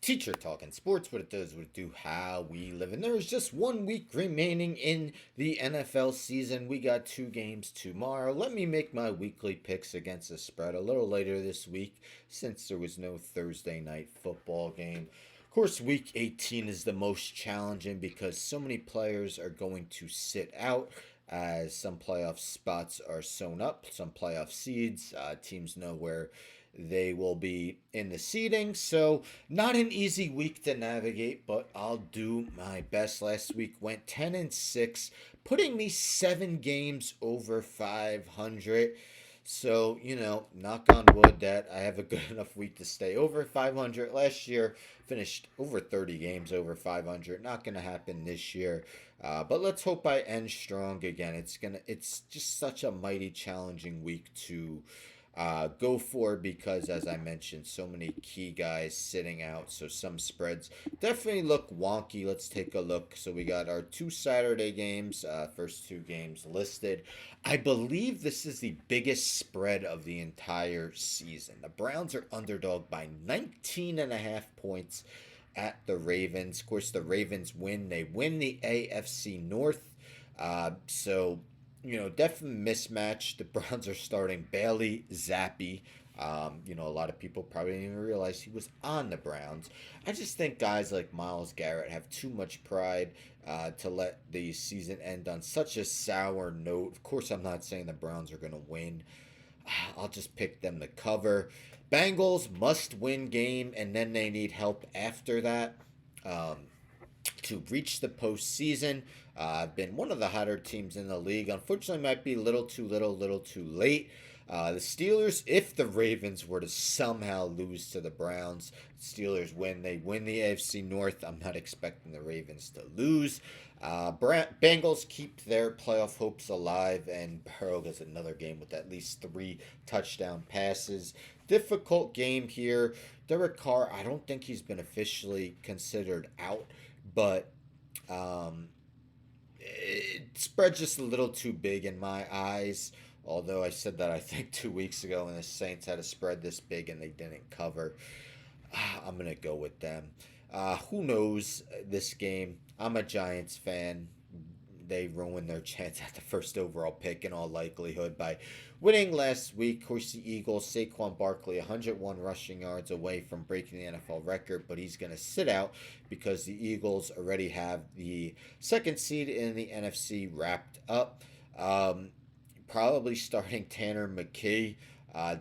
Teacher talking sports, what it does, what it do, how we live. And there is just 1 week remaining in the NFL season. We got 2 games tomorrow. Let me make my weekly picks against the spread a little later this week since there was no Thursday night football game. Of course, week 18 is the most challenging because so many players are going to sit out as some playoff spots are sewn up, some playoff seeds. Teams know where they will be in the seeding. So, not an easy week to navigate, but I'll do my best. Last week went 10-6, putting me 7 games over 500. So, knock on wood that I have a good enough week to stay over 500. Last year, finished over 30 games over 500. Not going to happen this year. But let's hope I end strong again. It's just such a mighty challenging week to go for because, as I mentioned, so many key guys sitting out. So some spreads definitely look wonky. Let's take a look. So we got our 2 Saturday games, first 2 games listed. I believe this is the biggest spread of the entire season. The Browns are underdog by 19 and a half points at the Ravens. Of course, the Ravens win. They win the AFC North. Definitely mismatch. The Browns are starting Bailey Zappi. A lot of people probably didn't even realize he was on the Browns. I just think guys like Myles Garrett have too much pride to let the season end on such a sour note. Of course, I'm not saying the Browns are going to win. I'll just pick them to cover. Bengals must win game, and then they need help after that. To reach the postseason. Been one of the hotter teams in the league. Unfortunately, might be a little too late. The Steelers, if the Ravens were to somehow lose to the Browns, Steelers win. They win the AFC North. I'm not expecting the Ravens to lose. Bengals keep their playoff hopes alive, and Burrow gets another game with at least 3 touchdown passes. Difficult game here. Derek Carr, I don't think he's been officially considered out, but it spreads just a little too big in my eyes. Although I said that I think 2 weeks ago when the Saints had a spread this big and they didn't cover, I'm gonna go with them. Who knows this game? I'm a Giants fan. They ruined their chance at the first overall pick in all likelihood by winning last week. Of course, the Eagles, Saquon Barkley, 101 rushing yards away from breaking the NFL record, but he's going to sit out because the Eagles already have the second seed in the NFC wrapped up. Probably starting Tanner McKee.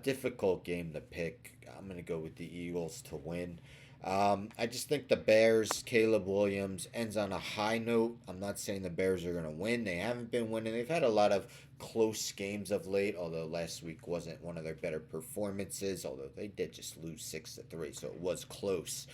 Difficult game to pick. I'm going to go with the Eagles to win. I just think the Bears, Caleb Williams, ends on a high note. I'm not saying the Bears are going to win. They haven't been winning. They've had a lot of close games of late, although last week wasn't one of their better performances, although they did just lose 6-3, so it was close.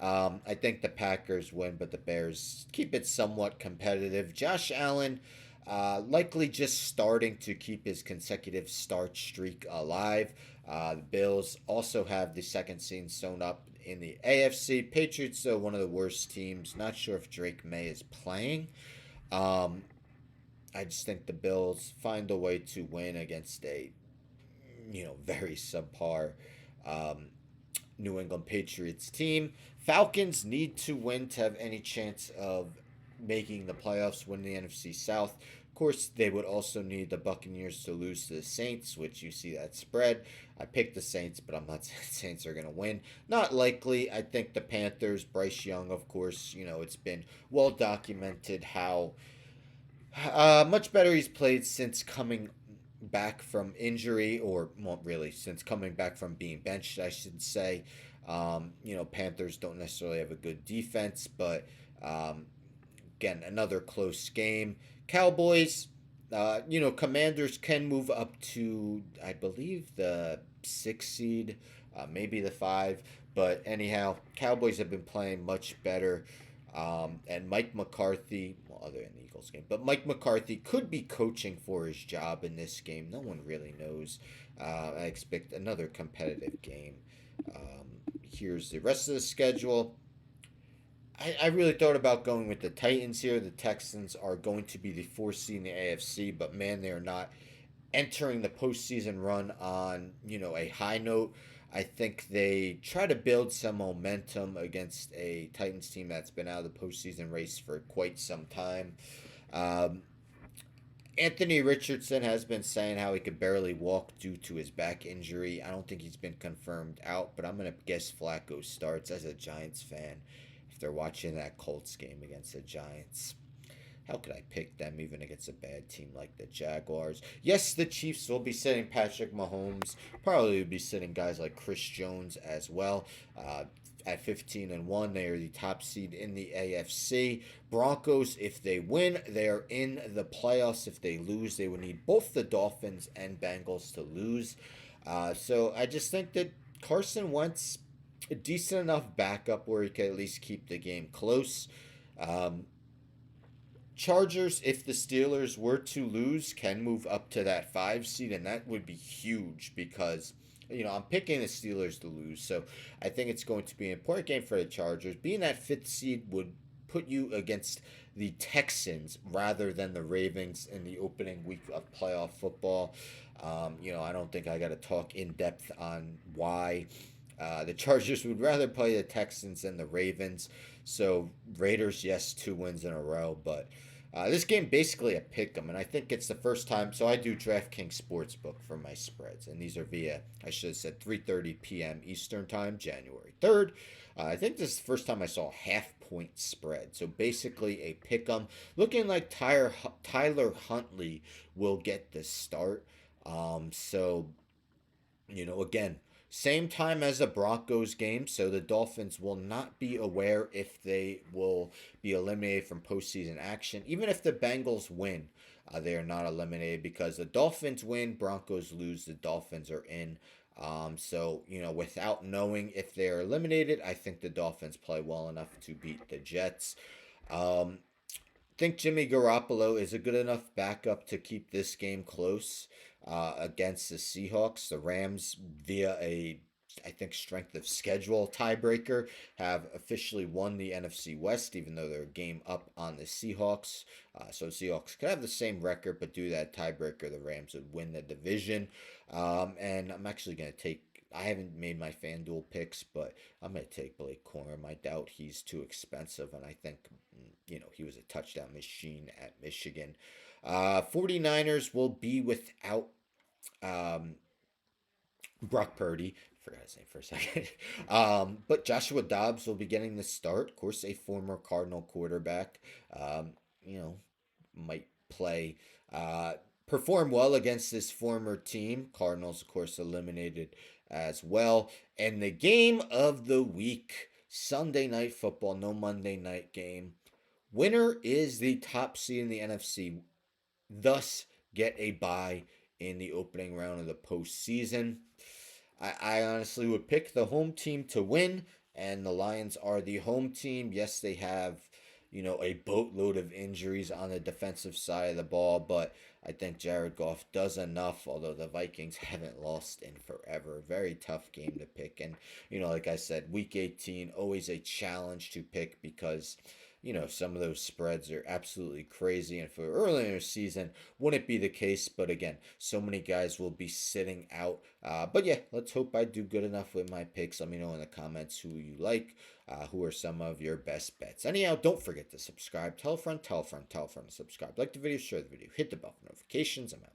I think the Packers win, but the Bears keep it somewhat competitive. Josh Allen, likely just starting to keep his consecutive start streak alive. The Bills also have the second seed sewn up in the AFC. Patriots, though, one of the worst teams. Not sure if Drake May is playing. Um, I just think the Bills find a way to win against a, very subpar um, New England Patriots team. Falcons need to win to have any chance of making the playoffs, win the NFC South. Of course, they would also need the Buccaneers to lose to the Saints, which you see that spread. I picked the Saints, but I'm not saying the Saints are going to win. Not likely. I think the Panthers, Bryce Young, of course, it's been well documented how much better he's played since coming back from injury, or well, really since coming back from being benched, I should say. Panthers don't necessarily have a good defense, but again, another close game. Cowboys, Commanders can move up to, I believe, the 6 seed, maybe the 5. But anyhow, Cowboys have been playing much better. And Mike McCarthy, well, other than the Eagles game, but Mike McCarthy could be coaching for his job in this game. No one really knows. I expect another competitive game. Here's the rest of the schedule. I really thought about going with the Titans here. The Texans are going to be the 4th seed in the AFC, but man, they are not entering the postseason run on a high note. I think they try to build some momentum against a Titans team that's been out of the postseason race for quite some time. Um, Anthony Richardson has been saying how he could barely walk due to his back injury. I don't think he's been confirmed out, but I'm going to guess Flacco starts as a Giants fan if they're watching that Colts game against the Giants. How could I pick them even against a bad team like the Jaguars? Yes, the Chiefs will be sitting Patrick Mahomes. Probably will be sitting guys like Chris Jones as well. At 15-1, they are the top seed in the AFC. Broncos, if they win, they are in the playoffs. If they lose, they would need both the Dolphins and Bengals to lose. So I just think that Carson Wentz a decent enough backup where he can at least keep the game close. Um, Chargers, if the Steelers were to lose, can move up to that 5 seed, and that would be huge because, I'm picking the Steelers to lose. So I think it's going to be an important game for the Chargers. Being that fifth seed would put you against the Texans rather than the Ravens in the opening week of playoff football. I don't think I got to talk in depth on why. The Chargers would rather play the Texans than the Ravens. So Raiders, yes, 2 wins in a row, but this game basically a pick 'em, and I think it's the first time. So I do DraftKings Sportsbook for my spreads, and these are via I should have said 3:30 p.m. Eastern Time, January 3rd. I think this is the first time I saw a half-point spread. So basically a pick 'em, looking like Tyler Huntley will get the start. So again, same time as the Broncos game, so the Dolphins will not be aware if they will be eliminated from postseason action. Even if the Bengals win, they are not eliminated because the Dolphins win, Broncos lose, the Dolphins are in. So, without knowing if they are eliminated, I think the Dolphins play well enough to beat the Jets. Um, think Jimmy Garoppolo is a good enough backup to keep this game close against the Seahawks. The Rams, via I think, strength of schedule tiebreaker, have officially won the NFC West, even though they're a game up on the Seahawks. So Seahawks could have the same record, but due to that tiebreaker, the Rams would win the division. And I'm actually going to take. I haven't made my FanDuel picks, but I'm going to take Blake Corum. I doubt he's too expensive, and I think he was a touchdown machine at Michigan. 49ers will be without um, Brock Purdy. Forgot his name for a second. But Joshua Dobbs will be getting the start. Of course, a former Cardinal quarterback. Um, you know, might play, uh, perform well against this former team. Cardinals, of course, eliminated as well. And the game of the week, Sunday night football, no Monday night game. Winner is the top seed in the NFC, thus get a bye in the opening round of the postseason. I honestly would pick the home team to win, and the Lions are the home team. Yes, they have, a boatload of injuries on the defensive side of the ball, but I think Jared Goff does enough, although the Vikings haven't lost in forever. Very tough game to pick. And, like I said, week 18, always a challenge to pick because some of those spreads are absolutely crazy. And for early in the season, wouldn't be the case. But again, so many guys will be sitting out. But yeah, let's hope I do good enough with my picks. Let me know in the comments who you like, who are some of your best bets. Anyhow, don't forget to subscribe. Tell a friend, tell a friend, tell a friend to subscribe. Like the video, share the video, hit the bell for notifications. I'm out.